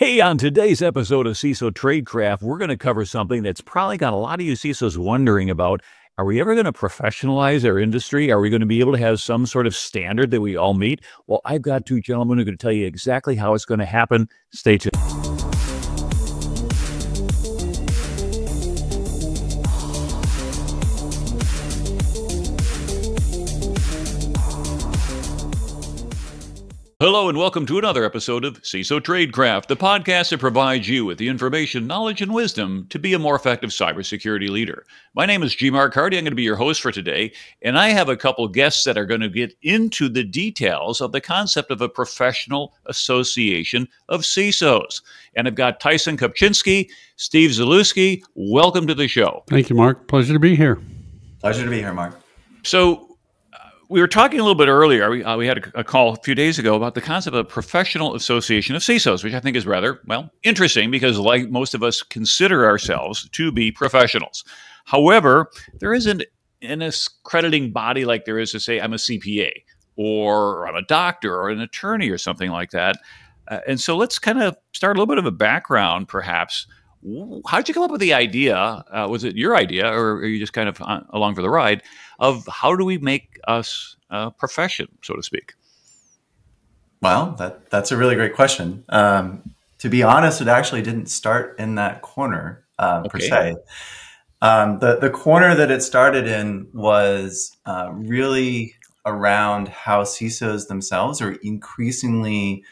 Hey, on today's episode of CISO Tradecraft, we're going to cover something that's probably got a lot of you CISOs wondering about. Are we ever going to professionalize our industry? Are we going to be able to have some sort of standard that we all meet? Well, I've got two gentlemen who are going to tell you exactly how it's going to happen. Stay tuned. Hello and welcome to another episode of CISO Tradecraft, the podcast that provides you with the information, knowledge, and wisdom to be a more effective cybersecurity leader. My name is G. Mark Hardy. I'm going to be your host for today, and I have a couple guests that are going to get into the details of the concept of a professional association of CISOs. And I've got Tyson Kopczynski, Steve Zalewski. Welcome to the show. Thank you, Mark. Pleasure to be here. Pleasure to be here, Mark. So, we were talking a little bit earlier, we had a call a few days ago about the concept of a professional association of CISOs, which I think is rather, interesting because like most of us consider ourselves to be professionals. However, there isn't an accrediting body like there is to say I'm a CPA or I'm a doctor or an attorney or something like that. And so let's kind of start a little bit of a background, perhaps. How did you come up with the idea? Was it your idea, or are you just kind of along for the ride, of how do we make us a profession, so to speak? Well, that's a really great question. To be honest, it actually didn't start in that corner per se. The corner that it started in was really around how CISOs themselves are increasingly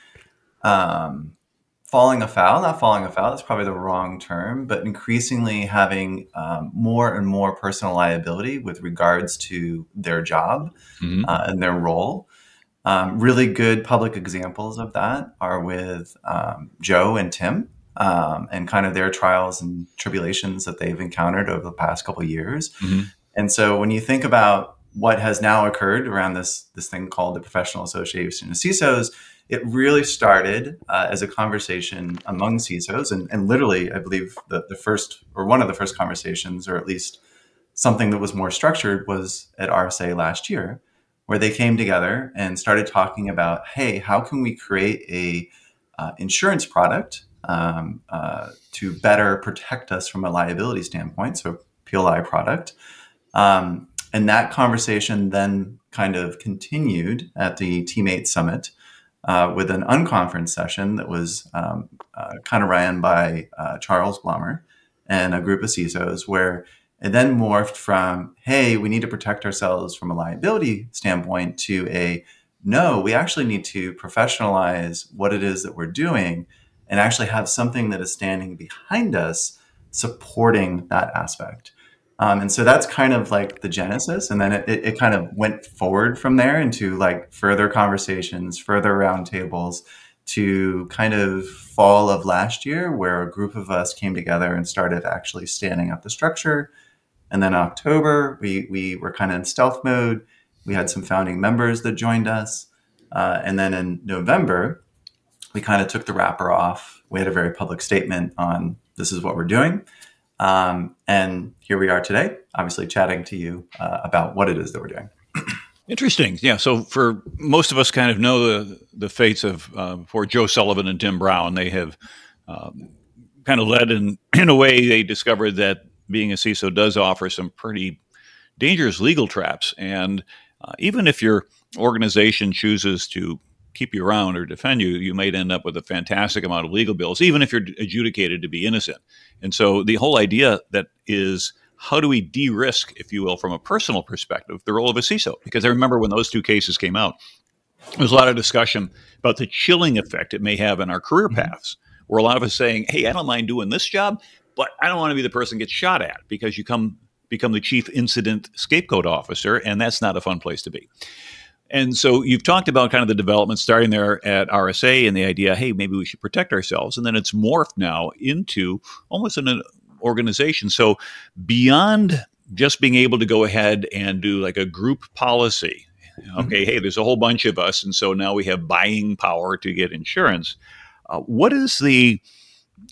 not falling afoul, that's probably the wrong term, but increasingly having more and more personal liability with regards to their job and their role. Really good public examples of that are with Joe and Tim and kind of their trials and tribulations that they've encountered over the past couple of years. And so when you think about what has now occurred around this thing called the Professional Association of CISOs, it really started as a conversation among CISOs, and literally, I believe the first, or one of the first conversations, or at least something that was more structured, was at RSA last year, where they came together and started talking about, hey, how can we create a insurance product to better protect us from a liability standpoint, so PLI product. And that conversation then kind of continued at the Team8 Summit with an unconference session that was kind of ran by Charles Blommer and a group of CISOs, where it then morphed from, hey, we need to protect ourselves from a liability standpoint, to no, we actually need to professionalize what it is that we're doing and actually have something that is standing behind us supporting that aspect. And so that's kind of like the genesis. And then it kind of went forward from there into like further conversations, further roundtables, to kind of fall of last year, where a group of us came together and started actually standing up the structure. And then October, we were kind of in stealth mode. We had some founding members that joined us. And then in November, we kind of took the wrapper off. We had a very public statement on this is what we're doing. And here we are today, obviously chatting to you about what it is that we're doing. Interesting. Yeah. So for most of us kind of know the fates of for Joe Sullivan and Tim Brown. They have kind of led in a way. They discovered that being a CISO does offer some pretty dangerous legal traps. And even if your organization chooses to keep you around or defend you, you might end up with a fantastic amount of legal bills, even if you're adjudicated to be innocent. And so the whole idea that is, how do we de-risk, if you will, from a personal perspective, the role of a CISO? Because I remember when those two cases came out, there was a lot of discussion about the chilling effect it may have in our career paths, where a lot of us saying, hey, I don't mind doing this job, but I don't want to be the person who gets shot at, because you become the chief incident scapegoat officer, and that's not a fun place to be. And so you've talked about kind of the development starting there at RSA and the idea, hey, maybe we should protect ourselves. And then it's morphed now into almost an organization. So beyond just being able to go ahead and do like a group policy, okay, hey, there's a whole bunch of us, and so now we have buying power to get insurance. What is the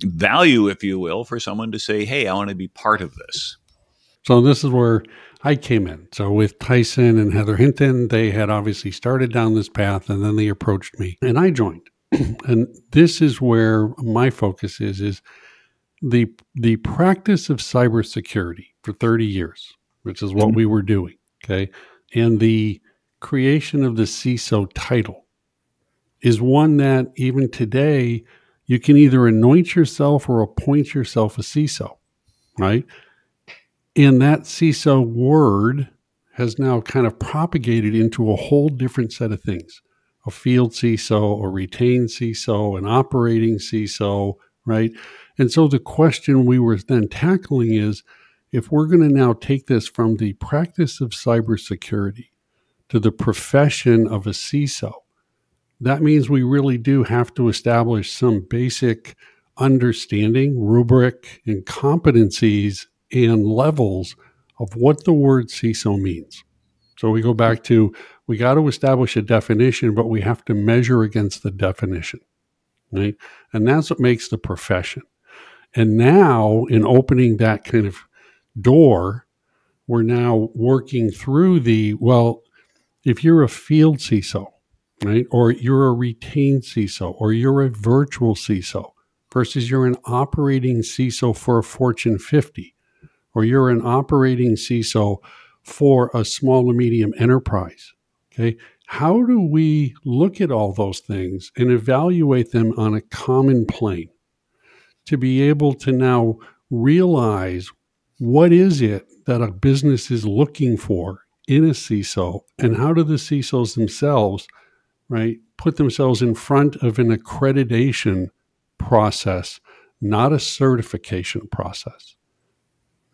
value, if you will, for someone to say, hey, I want to be part of this? So this is where I came in. So with Tyson and Heather Hinton, they had obviously started down this path, and then they approached me and I joined. And this is where my focus is the practice of cybersecurity for 30 years, which is what we were doing, okay? And the creation of the CISO title is one that even today you can either anoint yourself or appoint yourself a CISO, right? And that CISO word has now kind of propagated into a whole different set of things. A field CISO, a retained CISO, an operating CISO, right? And so the question we were then tackling is, if we're going to now take this from the practice of cybersecurity to the profession of a CISO, that means we really do have to establish some basic understanding, rubric, and competencies and levels of what the word CISO means. So we go back to, we got to establish a definition, but we have to measure against the definition, right? And that's what makes the profession. And now, in opening that kind of door, we're now working through well, if you're a field CISO, right, or you're a retained CISO, or you're a virtual CISO, versus you're an operating CISO for a Fortune 50, or you're an operating CISO for a small to medium enterprise, okay? How do we look at all those things and evaluate them on a common plane to be able to now realize what is it that a business is looking for in a CISO, and how do the CISOs themselves, right, put themselves in front of an accreditation process, not a certification process?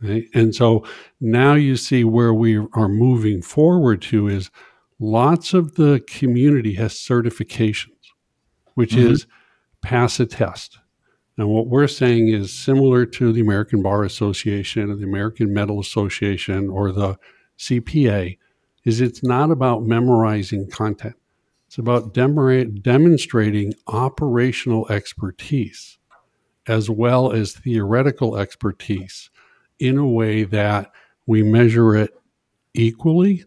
Right? And so now you see where we are moving forward to is lots of the community has certifications, which is pass a test. And what we're saying is similar to the American Bar Association or the American Medical Association or the CPA, is it's not about memorizing content. It's about demonstrating operational expertise as well as theoretical expertise in a way that we measure it equally.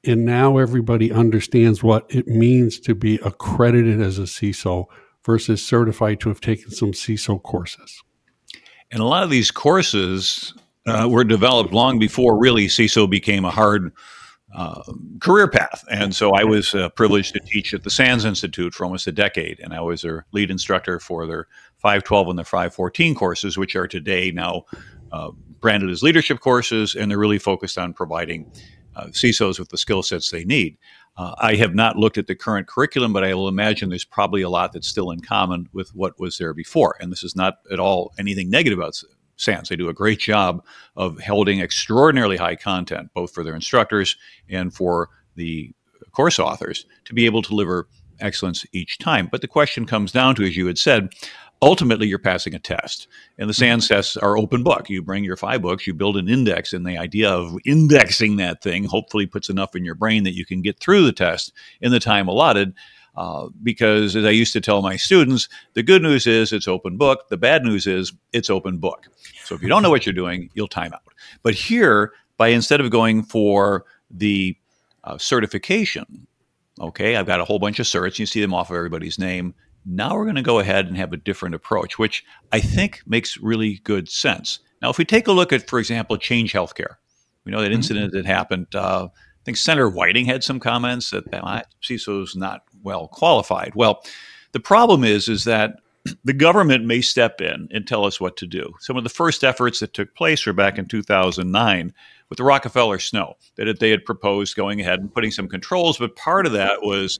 And now everybody understands what it means to be accredited as a CISO versus certified to have taken some CISO courses. And a lot of these courses were developed long before really CISO became a hard career path. And so I was privileged to teach at the SANS Institute for almost a decade, and I was their lead instructor for their 512 and their 514 courses, which are today now branded as leadership courses, and they're really focused on providing CISOs with the skill sets they need. I have not looked at the current curriculum, but I will imagine there's probably a lot that's still in common with what was there before. And this is not at all anything negative about SANS. They do a great job of holding extraordinarily high content, both for their instructors and for the course authors, to be able to deliver excellence each time. But the question comes down to, as you had said, ultimately you're passing a test. And the SANS tests are open book. You bring your 5 books, you build an index, and the idea of indexing that thing hopefully puts enough in your brain that you can get through the test in the time allotted. Because as I used to tell my students, the good news is it's open book. The bad news is it's open book. So if you don't know what you're doing, you'll time out. But here, instead of going for the certification, okay, I've got a whole bunch of certs. You see them off of everybody's name. Now we're going to go ahead and have a different approach, which I think makes really good sense. Now, if we take a look at, for example, Change Healthcare, we know that incident that happened. I think Senator Whiting had some comments that CISO is not well qualified. Well, the problem is that the government may step in and tell us what to do. Some of the first efforts that took place were back in 2009 with the Rockefeller Snow, that they had proposed going ahead and putting some controls, but part of that was,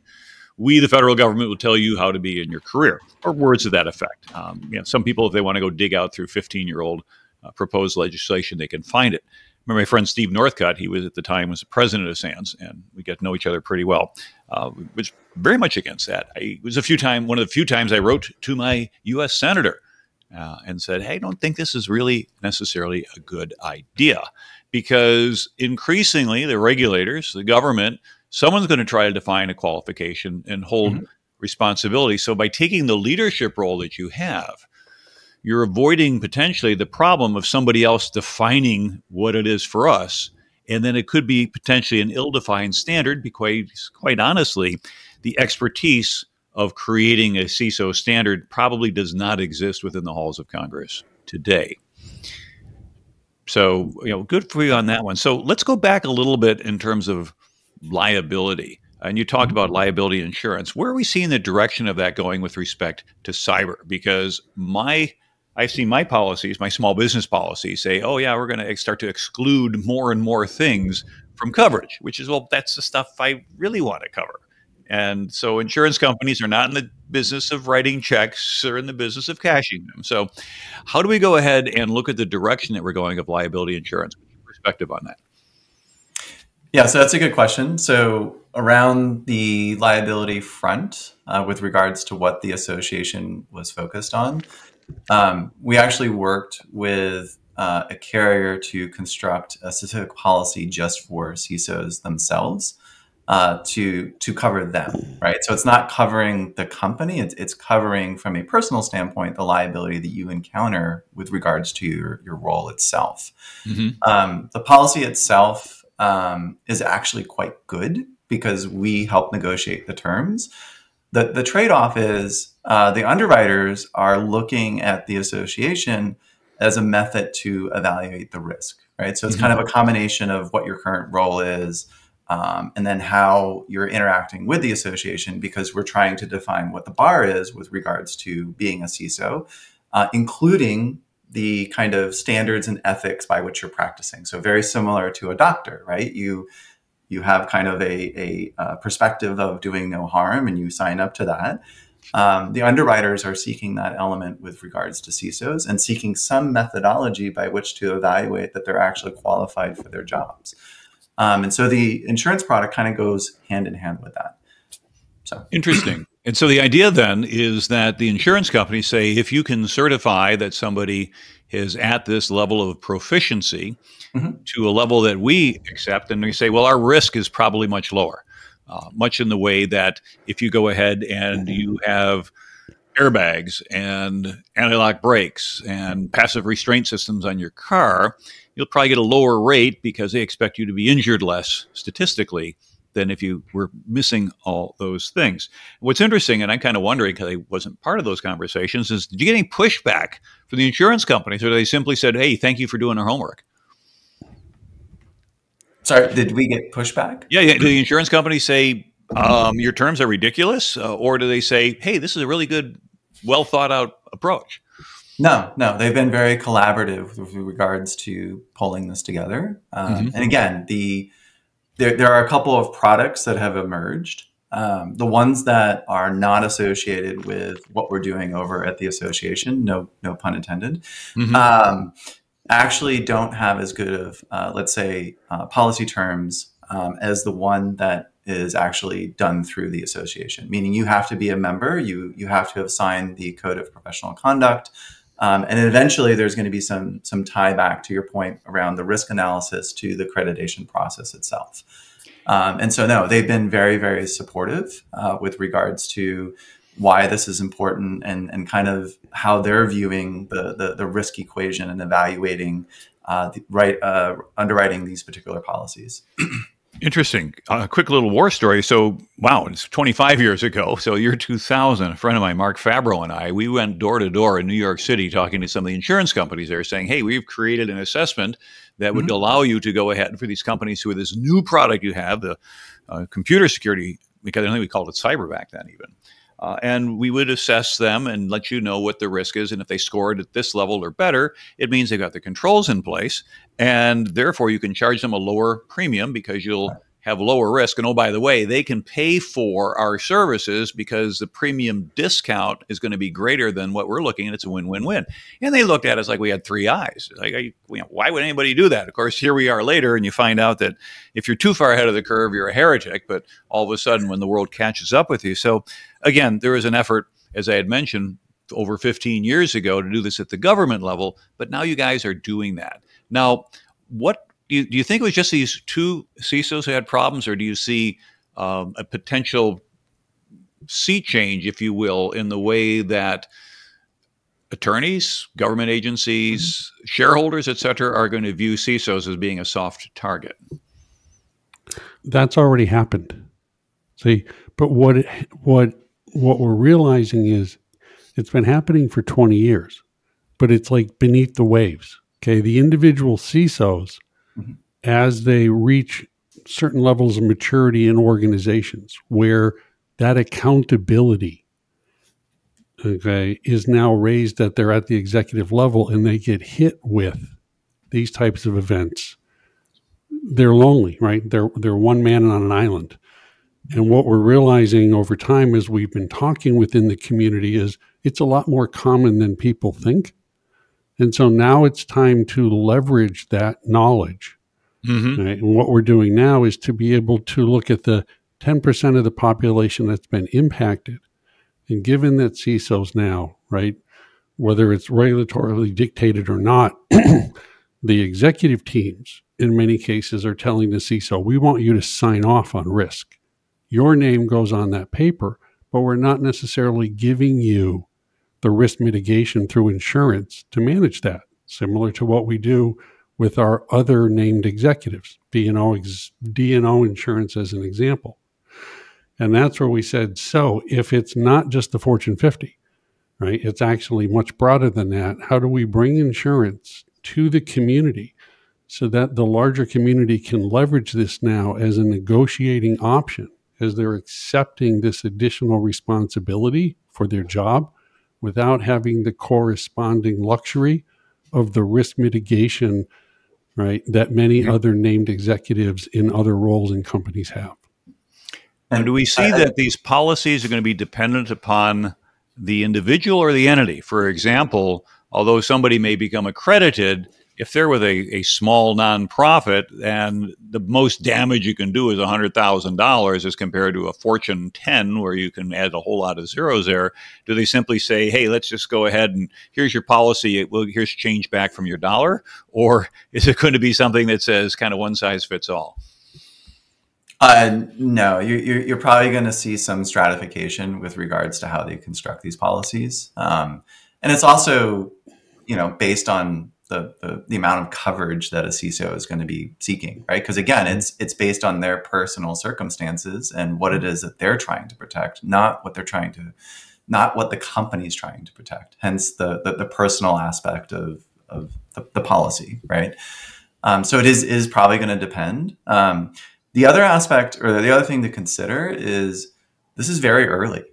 we, the federal government, will tell you how to be in your career, or words to that effect. Some people, if they want to go dig out through 15-year-old proposed legislation, they can find it. Remember my friend Steve Northcutt, he was at the time was the president of SANS, and we got to know each other pretty well. Was very much against that. It was one of the few times I wrote to my U.S. senator and said, hey, I don't think this is really necessarily a good idea, because increasingly the regulators, the government, someone's going to try to define a qualification and hold responsibility. So by taking the leadership role that you have, you're avoiding potentially the problem of somebody else defining what it is for us. And then it could be potentially an ill-defined standard, because quite honestly, the expertise of creating a CISO standard probably does not exist within the halls of Congress today. So, good for you on that one. So let's go back a little bit in terms of liability. And you talked about liability insurance. Where are we seeing the direction of that going with respect to cyber? Because I've seen my policies, my small business policies say, oh yeah, we're going to start to exclude more and more things from coverage, which is, well, that's the stuff I really want to cover. And so insurance companies are not in the business of writing checks. They're in the business of cashing them. So how do we go ahead and look at the direction that we're going of liability insurance? What's your perspective on that? Yeah, so that's a good question. So around the liability front, with regards to what the association was focused on, we actually worked with a carrier to construct a specific policy just for CISOs themselves to cover them, right? So it's not covering the company; it's covering from a personal standpoint the liability that you encounter with regards to your role itself. Mm-hmm. The policy itself is actually quite good because we help negotiate the terms. The trade-off is the underwriters are looking at the association as a method to evaluate the risk, right? So it's kind of a combination of what your current role is and then how you're interacting with the association, because we're trying to define what the bar is with regards to being a CISO, including the kind of standards and ethics by which you're practicing. So very similar to a doctor, right? You have kind of a perspective of doing no harm and you sign up to that. The underwriters are seeking that element with regards to CISOs and seeking some methodology by which to evaluate that they're actually qualified for their jobs. And so the insurance product kind of goes hand in hand with that. So interesting. And so the idea then is that the insurance companies say, if you can certify that somebody is at this level of proficiency to a level that we accept, and we say, well, our risk is probably much lower, much in the way that if you go ahead and you have airbags and anti-lock brakes and passive restraint systems on your car, you'll probably get a lower rate because they expect you to be injured less statistically than if you were missing all those things. What's interesting, and I'm kind of wondering because I wasn't part of those conversations, is did you get any pushback from the insurance companies, or they simply said, hey, thank you for doing our homework? Sorry, did we get pushback? Yeah. Do the insurance companies say, your terms are ridiculous? Or do they say, hey, this is a really good, well thought out approach? No, they've been very collaborative with regards to pulling this together. And again, there are a couple of products that have emerged. The ones that are not associated with what we're doing over at the association, no pun intended, actually don't have as good of, let's say, policy terms as the one that is actually done through the association. Meaning you have to be a member, you have to have signed the Code of Professional Conduct, and eventually there's going to be some tie back to your point around the risk analysis to the accreditation process itself. And so, no, they've been very, very supportive with regards to why this is important and kind of how they're viewing the risk equation and evaluating underwriting these particular policies. Interesting. A quick little war story. So, wow, it's 25 years ago. So, year 2000, a friend of mine, Mark Fabro, and I, we went door to door in New York City talking to some of the insurance companies there saying, hey, we've created an assessment that would allow you to go ahead for these companies who, this new product you have, the computer security, because I think we called it cyber back then even. And we would assess them and let you know what the risk is. And if they scored at this level or better, it means they've got the controls in place. And therefore, you can charge them a lower premium because you'll have lower risk. And oh, by the way, they can pay for our services because the premium discount is going to be greater than what we're looking at. It's a win-win-win. And they looked at us like we had three eyes. Like, why would anybody do that? Of course, here we are later, and you find out that if you're too far ahead of the curve, you're a heretic. But all of a sudden, when the world catches up with you. So again, there is an effort, as I had mentioned, over 15 years ago to do this at the government level. But now you guys are doing that. Now, what do you think it was just these two CISOs who had problems, or do you see a potential sea change, if you will, in the way that attorneys, government agencies, shareholders, et cetera, are going to view CISOs as being a soft target? That's already happened. See, but what what we're realizing is it's been happening for 20 years, but it's like beneath the waves. Okay. The individual CISOs, Mhm. as they reach certain levels of maturity in organizations where that accountability, okay, is now raised, that they're at the executive level and they get hit with these types of events, they're lonely, right? They're one man on an island. And what we're realizing over time as we've been talking within the community is it's a lot more common than people think. And so now it's time to leverage that knowledge. Mm-hmm. Right? And what we're doing now is to be able to look at the 10% of the population that's been impacted. And given that CISOs now, right, whether it's regulatorily dictated or not, the executive teams in many cases are telling the CISO, we want you to sign off on risk. Your name goes on that paper, but we're not necessarily giving you the risk mitigation through insurance to manage that, similar to what we do with our other named executives, D&O insurance as an example. And that's where we said, so if it's not just the Fortune 50, right, it's actually much broader than that. How do we bring insurance to the community so that the larger community can leverage this now as a negotiating option as they're accepting this additional responsibility for their job without having the corresponding luxury of the risk mitigation, right, that many other named executives in other roles in companies have. And do we see that these policies are going to be dependent upon the individual or the entity? For example, although somebody may become accredited, if they're with a small nonprofit and the most damage you can do is $100,000 as compared to a Fortune 10 where you can add a whole lot of zeros there, do they simply say, hey, let's just go ahead and here's your policy, here's change back from your dollar? Or is it going to be something that says kind of one size fits all? No, you're probably going to see some stratification with regards to how they construct these policies. And it's also, based on the amount of coverage that a CISO is going to be seeking, right? Because again, it's based on their personal circumstances and what it is that they're trying to protect, not what the company's trying to protect. Hence the personal aspect of the policy, right? So it is probably going to depend. The other aspect, or the other thing to consider, is this is very early,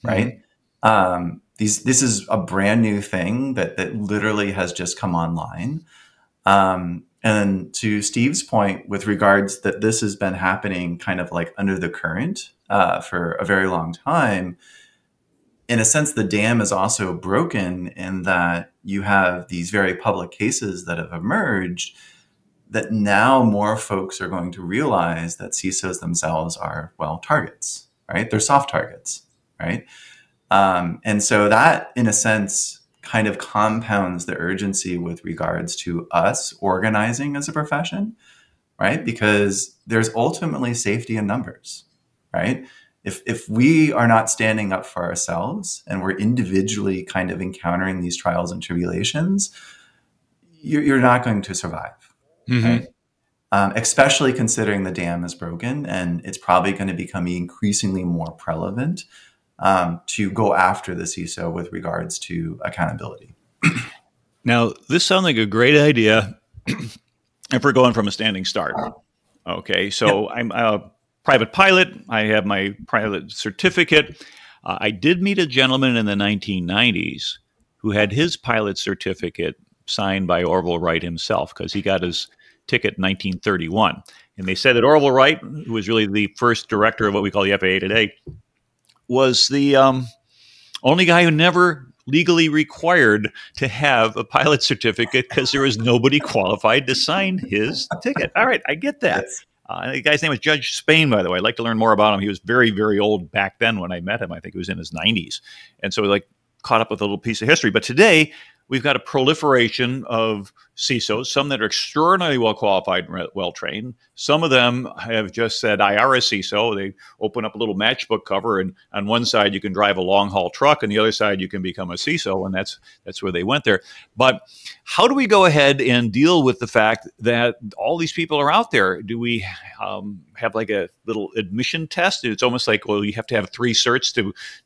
right? Mm-hmm. This is a brand new thing that literally has just come online. And to Steve's point, with regards that this has been happening kind of like under the current for a very long time, in a sense, the dam is also broken in that you have these very public cases that have emerged that now more folks are going to realize that CISOs themselves are, targets, right? They're soft targets, right? And so that, in a sense, kind of compounds the urgency with regards to us organizing as a profession, right? Because there's ultimately safety in numbers, right? If we are not standing up for ourselves and we're individually kind of encountering these trials and tribulations, you're not going to survive. Mm-hmm. Right? Especially considering the dam is broken, and it's probably going to become increasingly more prevalent to go after the CISO with regards to accountability. Now, this sounds like a great idea if we're going from a standing start. Okay, so yep. I'm a private pilot. I have my pilot certificate. I did meet a gentleman in the 1990s who had his pilot certificate signed by Orville Wright himself because he got his ticket in 1931. And they said that Orville Wright, who was really the first director of what we call the FAA today, was the only guy who never legally required to have a pilot certificate because there was nobody qualified to sign his ticket. All right, I get that. The guy's name was Judge Spain, by the way. I'd like to learn more about him. He was very, very old back then when I met him. I think he was in his 90s. And so caught up with a little piece of history. But today, we've got a proliferation of CISOs, some that are extraordinarily well qualified and well trained. Some of them have just said, I are a CISO. They open up a little matchbook cover, and on one side you can drive a long haul truck, and the other side you can become a CISO, and that's where they went there. But how do we go ahead and deal with the fact that all these people are out there? Do we have like a little admission test? It's almost like, well, you have to have 3 certs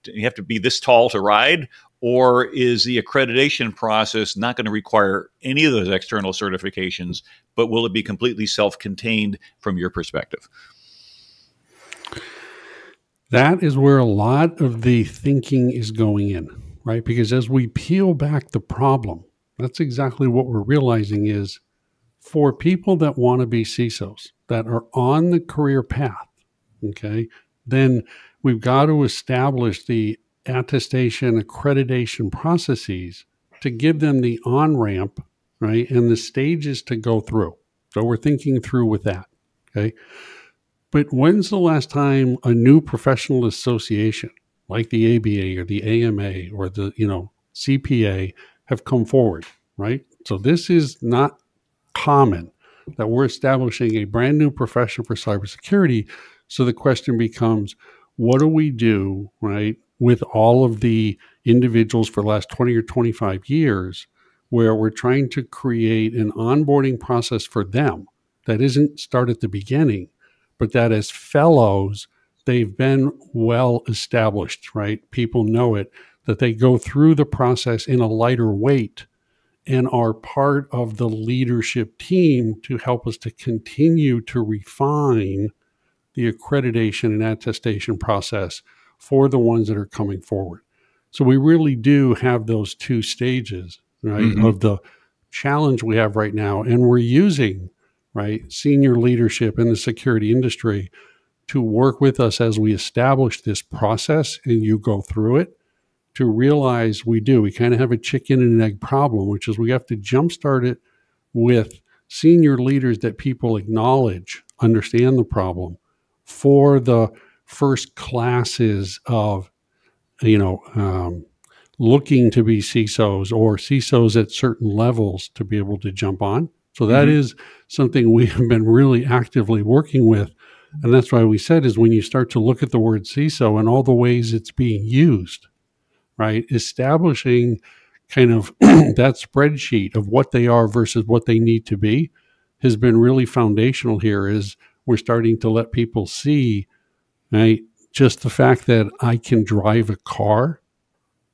you have to be this tall to ride. Or is the accreditation process not going to require any of those external certifications, but will it be completely self-contained from your perspective? That is where a lot of the thinking is going in, right? Because as we peel back the problem, that's exactly what we're realizing is for people that want to be CISOs, that are on the career path, okay, then we've got to establish the attestation accreditation processes to give them the on-ramp, right, and the stages to go through. So we're thinking through with that, okay? But when's the last time a new professional association like the ABA or the AMA or the, CPA have come forward, right? So this is not common that we're establishing a brand new profession for cybersecurity. So the question becomes, what do we do, right, with all of the individuals for the last 20 or 25 years where we're trying to create an onboarding process for them that isn't start at the beginning, but that as fellows, they've been well established, right? People know it, that they go through the process in a lighter weight and are part of the leadership team to help us to continue to refine the accreditation and attestation process for the ones that are coming forward. So we really do have those 2 stages, right, of the challenge we have right now. And we're using, right, senior leadership in the security industry to work with us as we establish this process and you go through it to realize we kind of have a chicken and egg problem, which is we have to jumpstart it with senior leaders that people acknowledge, understand the problem for the first classes of, looking to be CISOs or CISOs at certain levels to be able to jump on. So that is something we have been really actively working with. And that's why we said is when you start to look at the word CISO and all the ways it's being used, right, establishing kind of that spreadsheet of what they are versus what they need to be has been really foundational here is we're starting to let people see, right, just the fact that I can drive a car,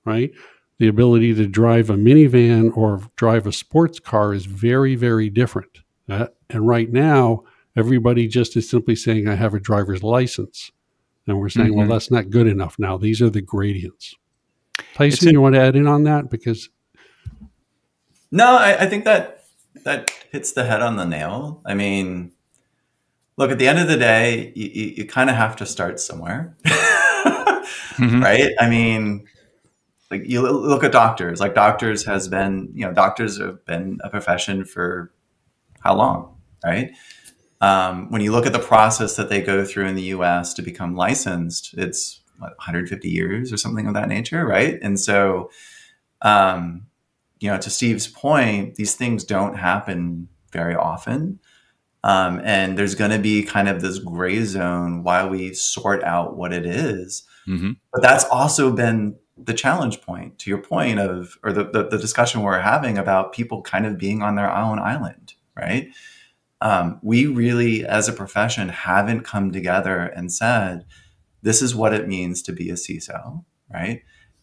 right? The ability to drive a minivan or drive a sports car is very, very different. And right now, everybody just is simply saying, I have a driver's license. And we're saying, well, that's not good enough now. These are the gradients. Tyson, you want to add in on that? Because no, I think that hits the head on the nail. I mean, look, at the end of the day, you kind of have to start somewhere, right? I mean, like you look at doctors, like doctors have been a profession for how long, right? When you look at the process that they go through in the US to become licensed, it's 150 years or something of that nature, right? And so, to Steve's point, these things don't happen very often. And there's going to be kind of this gray zone while we sort out what it is. But that's also been the challenge point, to your point of, or the discussion we're having about people kind of being on their own island, right? We really, as a profession, haven't come together and said, this is what it means to be a CISO, right?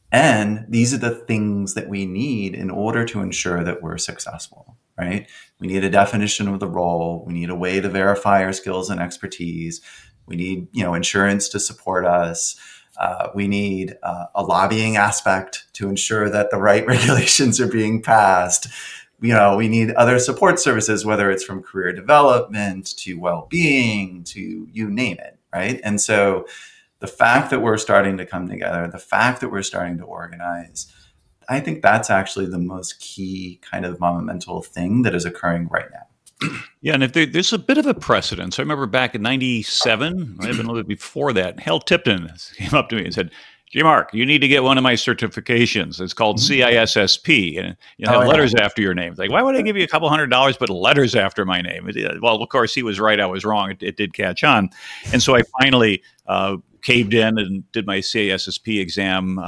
And these are the things that we need in order to ensure that we're successful, right? We need a definition of the role. We need a way to verify our skills and expertise. We need, insurance to support us. We need a lobbying aspect to ensure that the right regulations are being passed. We need other support services, whether it's from career development to well-being to you name it, right? And so the fact that we're starting to come together, the fact that we're starting to organize, I think that's actually the most key kind of monumental thing that is occurring right now. Yeah, and if there's a bit of a precedent. So I remember back in '97, might have been a little bit before that, Hal Tipton came up to me and said, Mark, you need to get one of my certifications. It's called CISSP, and you have letters after your name. It's like, why would I give you a couple $100 but letters after my name? Well, of course, he was right. I was wrong. It did catch on. And so I finally caved in and did my CISSP exam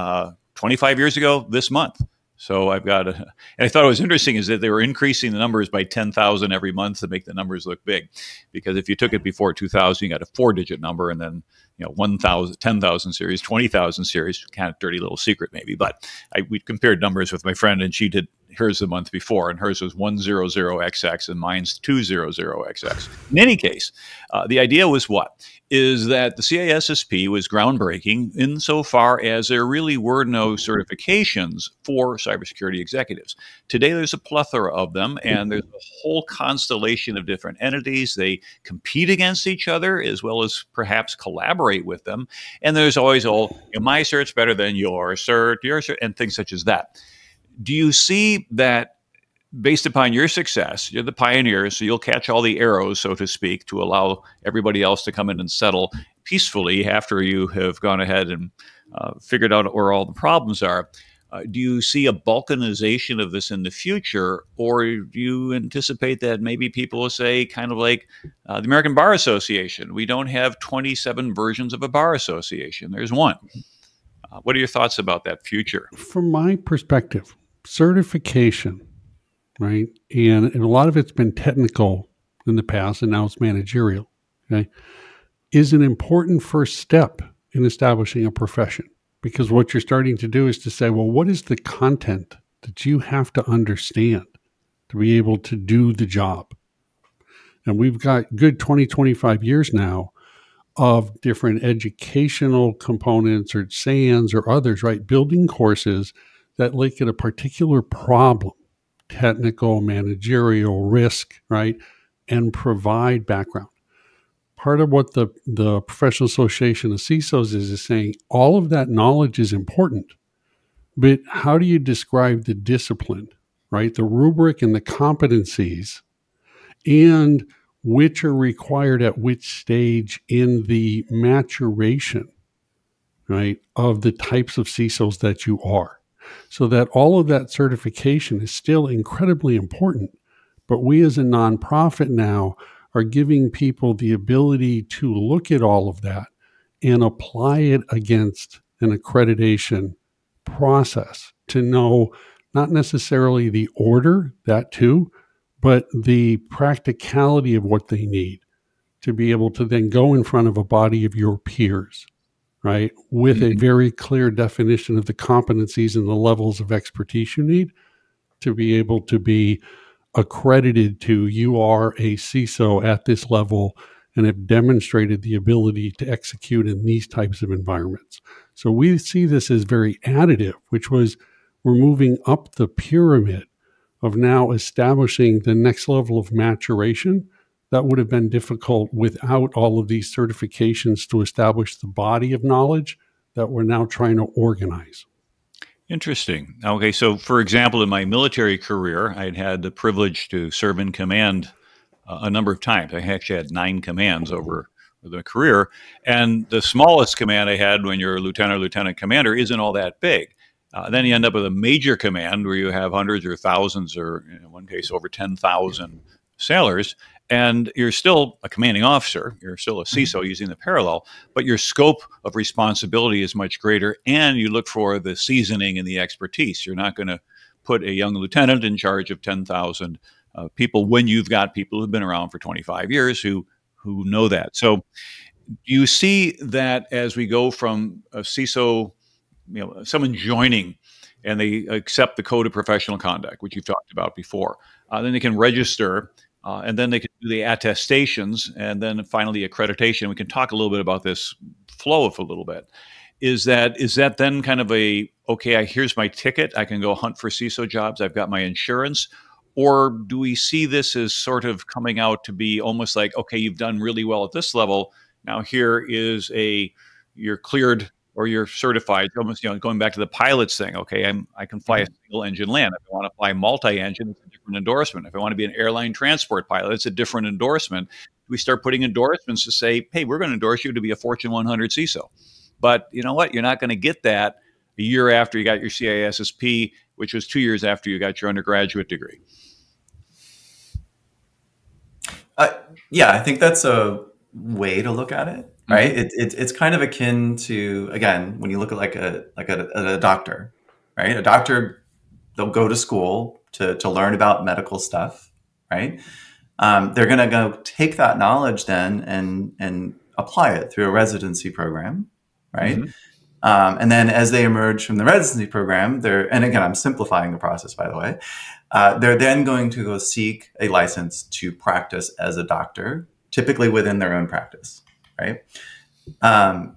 25 years ago this month. So I've got and I thought it was interesting is that they were increasing the numbers by 10,000 every month to make the numbers look big. Because if you took it before 2000, you got a 4-digit number, and then 1,000, 10,000 series, 20,000 series, kind of dirty little secret maybe. But we compared numbers with my friend, and she did hers the month before, and hers was 100XX and mine's 200XX. In any case, the idea was what? Is that the CISSP was groundbreaking insofar as there really were no certifications for cybersecurity executives. Today, there's a plethora of them, and there's a whole constellation of different entities. They compete against each other as well as perhaps collaborate with them. And there's always, my cert's better than your cert, and things such as that. Do you see that based upon your success, you're the pioneer, so you'll catch all the arrows, so to speak, to allow everybody else to come in and settle peacefully after you have gone ahead and figured out where all the problems are? Do you see a balkanization of this in the future, or do you anticipate that maybe people will say, kind of like the American Bar Association, we don't have 27 versions of a bar association, there's one. What are your thoughts about that future? From my perspective, certification, right? And a lot of it's been technical in the past, and now it's managerial, okay, is an important first step in establishing a profession. Because what you're starting to do is to say, well, what is the content that you have to understand to be able to do the job? And we've got good 20, 25 years now of different educational components or SANs or others, right? Building courses that look at a particular problem, technical, managerial, risk, right? And provide background. Part of what the Professional Association of CISOs is saying, all of that knowledge is important, but how do you describe the discipline, right? The rubric and the competencies, and which are required at which stage in the maturation, right, of the types of CISOs that you are. So that all of that certification is still incredibly important, but we as a nonprofit now are giving people the ability to look at all of that and apply it against an accreditation process to know not necessarily the order, that too, but the practicality of what they need to be able to then go in front of a body of your peers, right, with a very clear definition of the competencies and the levels of expertise you need to be able to be accredited to, you are a CISO at this level and have demonstrated the ability to execute in these types of environments. So we see this as very additive, which was we're moving up the pyramid of now establishing the next level of maturation that would have been difficult without all of these certifications to establish the body of knowledge that we're now trying to organize. Interesting. Okay, so for example, in my military career, I'd had the privilege to serve in command a number of times. I actually had 9 commands over the career, and the smallest command I had when you're a lieutenant or lieutenant commander isn't all that big. Then you end up with a major command where you have hundreds or thousands, or in one case over 10,000 sailors, and you're still a commanding officer. You're still a CISO using the parallel, but your scope of responsibility is much greater, and you look for the seasoning and the expertise. You're not going to put a young lieutenant in charge of 10,000 people when you've got people who've been around for 25 years who know that. So do you see that as we go from a CISO, someone joining and they accept the code of professional conduct, which you've talked about before, then they can register, and then they can do the attestations, and then finally accreditation. We can talk a little bit about this flow of a little bit. Is that then kind of here's my ticket, I can go hunt for CISO jobs, I've got my insurance? Or do we see this as sort of coming out to be almost like, okay, you've done really well at this level, now here is you're cleared or you're certified, almost going back to the pilots thing. Okay, I can fly a single engine land. If I want to fly multi-engine, it's a different endorsement. If I want to be an airline transport pilot, it's a different endorsement. We start putting endorsements to say, hey, we're going to endorse you to be a Fortune 100 CISO. But you know what? You're not going to get that a year after you got your CISSP, which was 2 years after you got your undergraduate degree. Yeah, I think that's a way to look at it, right? It's kind of akin to, again, when you look at like a doctor, right? A doctor, they'll go to school to learn about medical stuff, right? They're going to go take that knowledge then and apply it through a residency program, right? And then as they emerge from the residency program, and again, I'm simplifying the process, by the way, they're then going to go seek a license to practice as a doctor, typically within their own practice, right? And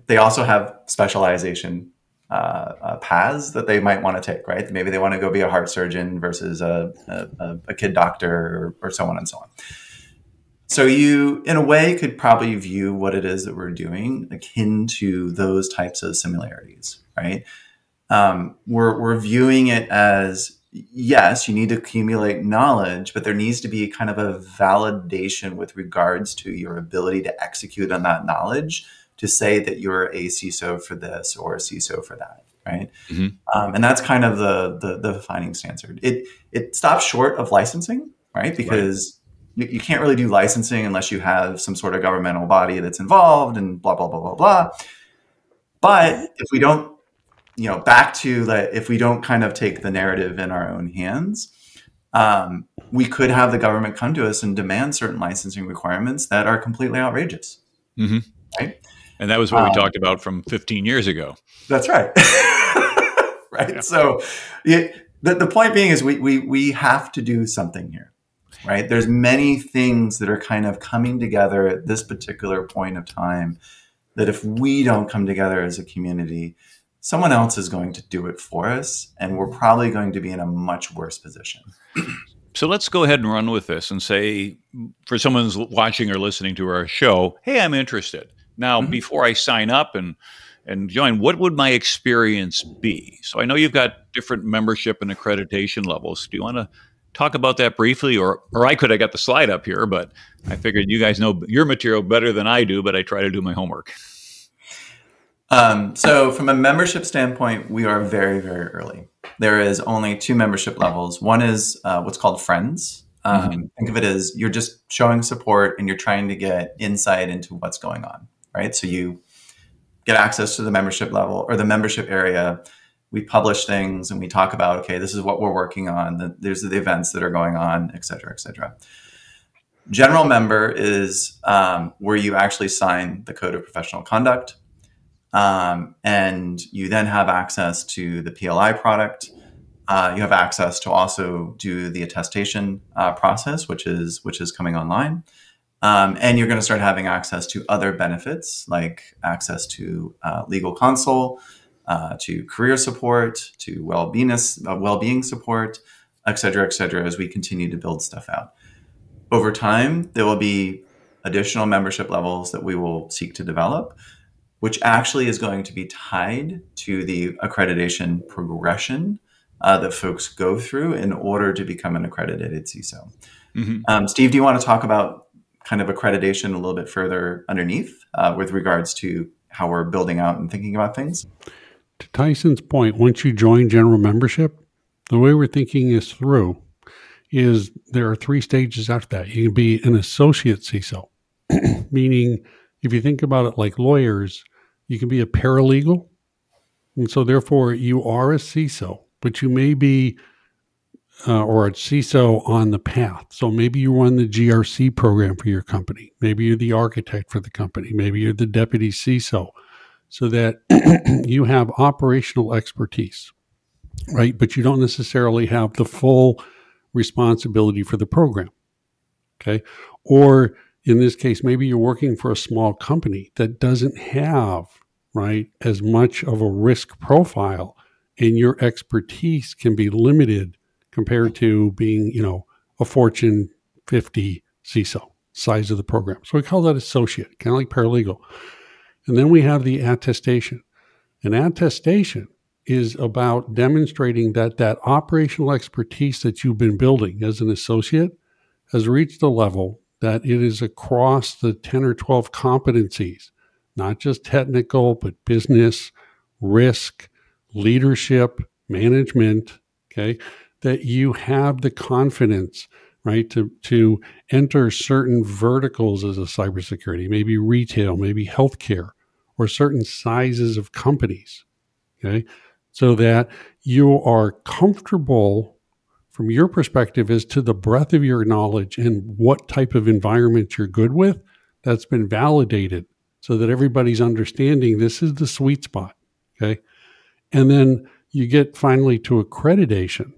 they also have specialization paths that they might want to take, right? Maybe they want to go be a heart surgeon versus a kid doctor or so on and so on. So you, in a way, could probably view what it is that we're doing akin to those types of similarities, right? We're viewing it as, yes, you need to accumulate knowledge, but there needs to be kind of a validation with regards to your ability to execute on that knowledge to say that you're a CISO for this or a CISO for that, right? And that's kind of the defining standard. It stops short of licensing, right? Because you can't really do licensing unless you have some sort of governmental body that's involved and blah, blah, blah, blah, blah. But if we don't, back to that, if we don't kind of take the narrative in our own hands, we could have the government come to us and demand certain licensing requirements that are completely outrageous. Right? And that was what we talked about from 15 years ago. That's right. Right. Yeah. So the point being is we have to do something here. Right. There's many things that are kind of coming together at this particular point of time that if we don't come together as a community, someone else is going to do it for us. And we're probably going to be in a much worse position. So let's go ahead and run with this and say, for someone who's watching or listening to our show, hey, I'm interested. Now, before I sign up and join, what would my experience be? So I know you've got different membership and accreditation levels. Do you want to talk about that briefly, or I got the slide up here, but I figured you guys know your material better than I do, but I try to do my homework. So from a membership standpoint, we are very, very early. There is only 2 membership levels. One is what's called Friends. Think of it as you're just showing support and you're trying to get insight into what's going on, right? So you get access to the membership level or the membership area. We publish things and we talk about, okay, this is what we're working on. There's the events that are going on, et cetera, et cetera. General member is where you actually sign the Code of Professional Conduct. And you then have access to the PLI product. You have access to also do the attestation process, which is coming online. And you're going to start having access to other benefits like access to legal console, to career support, to well-being support, et cetera, as we continue to build stuff out. Over time, there will be additional membership levels that we will seek to develop, which actually is going to be tied to the accreditation progression that folks go through in order to become an accredited CISO. Steve, do you want to talk about kind of accreditation a little bit further underneath with regards to how we're building out and thinking about things? To Tyson's point, once you join general membership, the way we're thinking this through is there are 3 stages after that. You can be an associate CISO, meaning if you think about it like lawyers, you can be a paralegal. And so therefore you are a CISO, but you may be, or a CISO on the path. So maybe you run the GRC program for your company. Maybe you're the architect for the company. Maybe you're the deputy CISO. So that you have operational expertise, right? But you don't necessarily have the full responsibility for the program, okay? Or in this case, maybe you're working for a small company that doesn't have, right, as much of a risk profile, and your expertise can be limited compared to being, a Fortune 50 CISO, size of the program. So we call that associate, kind of like paralegal. And then we have the attestation. An attestation is about demonstrating that operational expertise that you've been building as an associate has reached a level that it is across the 10 or 12 competencies not just technical, but business, risk, leadership, management, okay, that you have the confidence, right, to enter certain verticals as a cybersecurity, maybe retail, maybe healthcare, or certain sizes of companies, okay, so that you are comfortable from your perspective as to the breadth of your knowledge and what type of environment you're good with. That's been validated so that everybody's understanding this is the sweet spot, okay? And then you get finally to accreditation.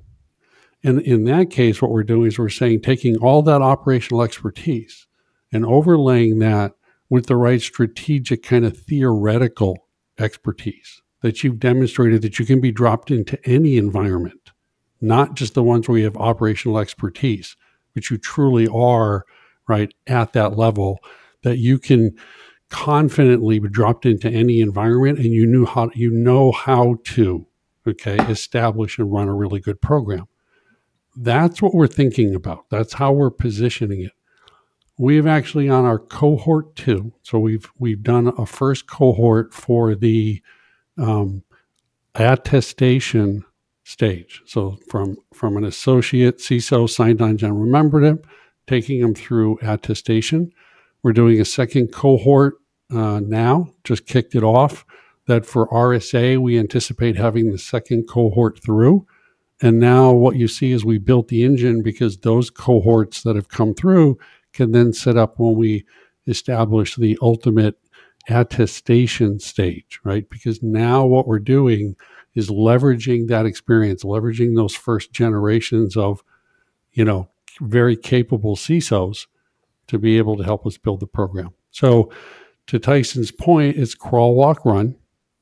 And in that case, what we're doing is we're saying taking all that operational expertise and overlaying that with the right strategic kind of theoretical expertise that you've demonstrated that you can be dropped into any environment, not just the ones where you have operational expertise, but you truly are right at that level that you can confidently be dropped into any environment and you know how to, okay, establish and run a really good program. That's what we're thinking about. That's how we're positioning it. We've actually on our cohort 2, so we've done a first cohort for the attestation stage. So from an associate CISO signed on general membership, taking them through attestation. We're doing a second cohort now, just kicked it off, that for RSA, we anticipate having the second cohort through. And now what you see is we built the engine because those cohorts that have come through can then set up when we establish the ultimate attestation stage, right? Because now what we're doing is leveraging that experience, leveraging those first generations of, very capable CISOs to be able to help us build the program. So to Tyson's point, it's crawl, walk, run,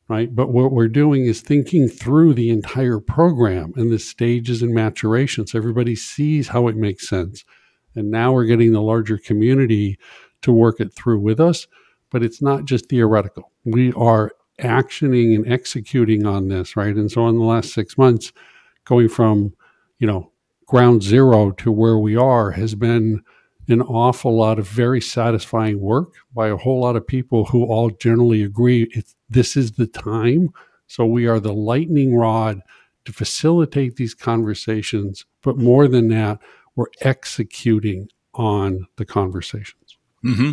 right? But what we're doing is thinking through the entire program and the stages and maturation so everybody sees how it makes sense. And now we're getting the larger community to work it through with us. But it's not just theoretical. We are actioning and executing on this, right? And so in the last 6 months, going from, ground zero to where we are has been an awful lot of very satisfying work by a whole lot of people who all generally agree this is the time. So we are the lightning rod to facilitate these conversations. But more than that, we're executing on the conversations. Mm-hmm.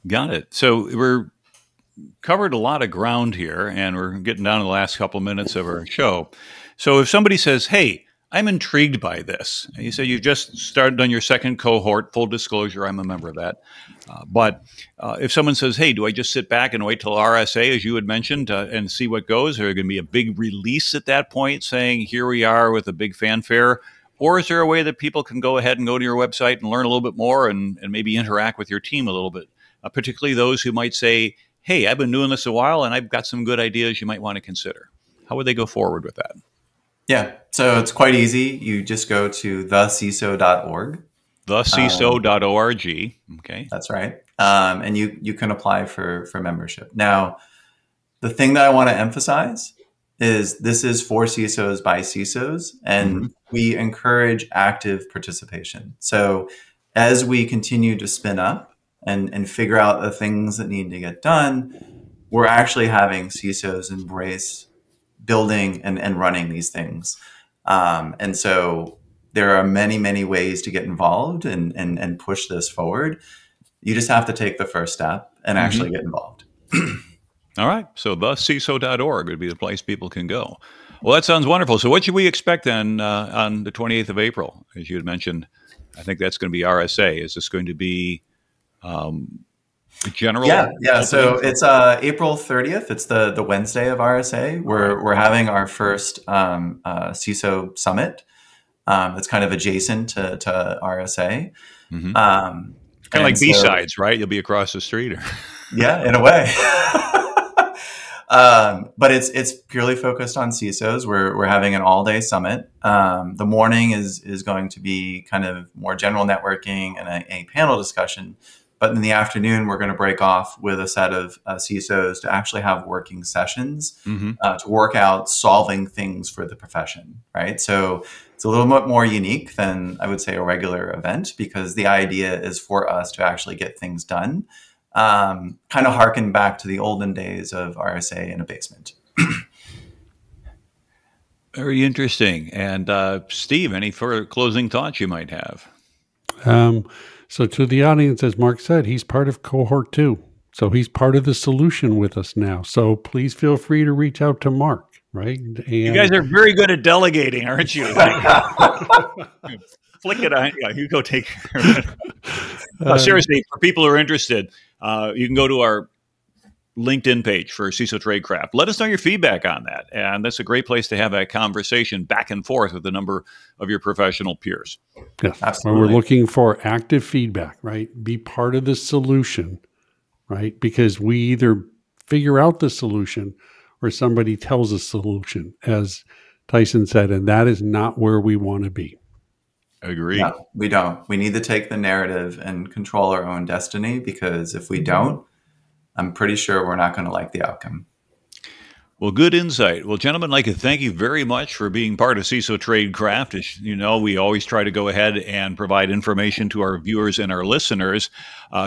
Got it. So we're covered a lot of ground here, and we're getting down to the last couple of minutes of our show. So if somebody says, hey, I'm intrigued by this. You say you've just started on your second cohort. Full disclosure, I'm a member of that. But if someone says, hey, do I just sit back and wait till RSA, as you had mentioned, and see what goes? Is there going to be a big release at that point saying, here we are with a big fanfare? Or is there a way that people can go ahead and go to your website and learn a little bit more and maybe interact with your team a little bit, particularly those who might say, hey, I've been doing this a while and I've got some good ideas you might want to consider? How would they go forward with that? Yeah, so it's quite easy. You just go to theciso.org. Theciso.org. Okay. That's right. And you can apply for membership. Now, the thing that I want to emphasize is this is for CISOs by CISOs, and we encourage active participation. So as we continue to spin up and figure out the things that need to get done, we're actually having CISOs embrace building and running these things. And so there are many, many ways to get involved and push this forward. You just have to take the first step and actually get involved. All right. So theciso.org would be the place people can go. Well, that sounds wonderful. So what should we expect then on the 28th of April? As you had mentioned, I think that's going to be RSA. Is this going to be general? Yeah. So it's April 30th. It's the Wednesday of RSA. We're having our first CISO summit. It's kind of adjacent to RSA. Kind of like B-sides, right? You'll be across the street. Yeah, in a way. But it's purely focused on CISOs. We're having an all-day summit. The morning is going to be kind of more general networking and a panel discussion. But in the afternoon, we're going to break off with a set of CISOs to actually have working sessions to work out solving things for the profession, right? So it's a little bit more unique than, I would say, a regular event, because the idea is for us to actually get things done kind of harken back to the olden days of RSA in a basement. Very interesting. And Steve, any further closing thoughts you might have? So to the audience, as Mark said, he's part of cohort 2. So he's part of the solution with us now. So please feel free to reach out to Mark, right? And you guys are very good at delegating, aren't you? Flick it on. Yeah, you go take care of it. Seriously, for people who are interested, you can go to our LinkedIn page for CISO Tradecraft. Let us know your feedback on that. And that's a great place to have a conversation back and forth with a number of your professional peers. Yes, absolutely. We're looking for active feedback, right? Be part of the solution, right? Because we either figure out the solution or somebody tells us solution, as Tyson said, and that is not where we want to be. Agree. No, we don't. We need to take the narrative and control our own destiny, because if we don't, I'm pretty sure we're not going to like the outcome. Well, good insight. Well, gentlemen, I'd like to thank you very much for being part of CISO Tradecraft. As you know, we always try to go ahead and provide information to our viewers and our listeners.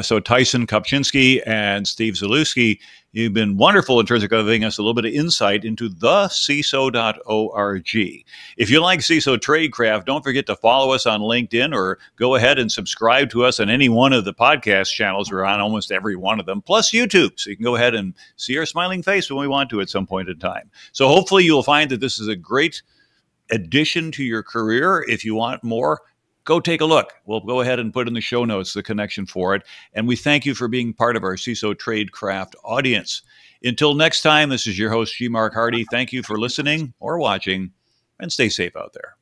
So Tyson Kopczynski and Steve Zalewski, you've been wonderful in terms of giving us a little bit of insight into the CISO.org. If you like CISO Tradecraft, don't forget to follow us on LinkedIn or go ahead and subscribe to us on any one of the podcast channels. We're on almost every one of them, plus YouTube. So you can go ahead and see our smiling face when we want to at some point in time. So hopefully you'll find that this is a great addition to your career. If you want more, go take a look. We'll go ahead and put in the show notes the connection for it. And we thank you for being part of our CISO Tradecraft audience. Until next time, this is your host, G. Mark Hardy. Thank you for listening or watching, and stay safe out there.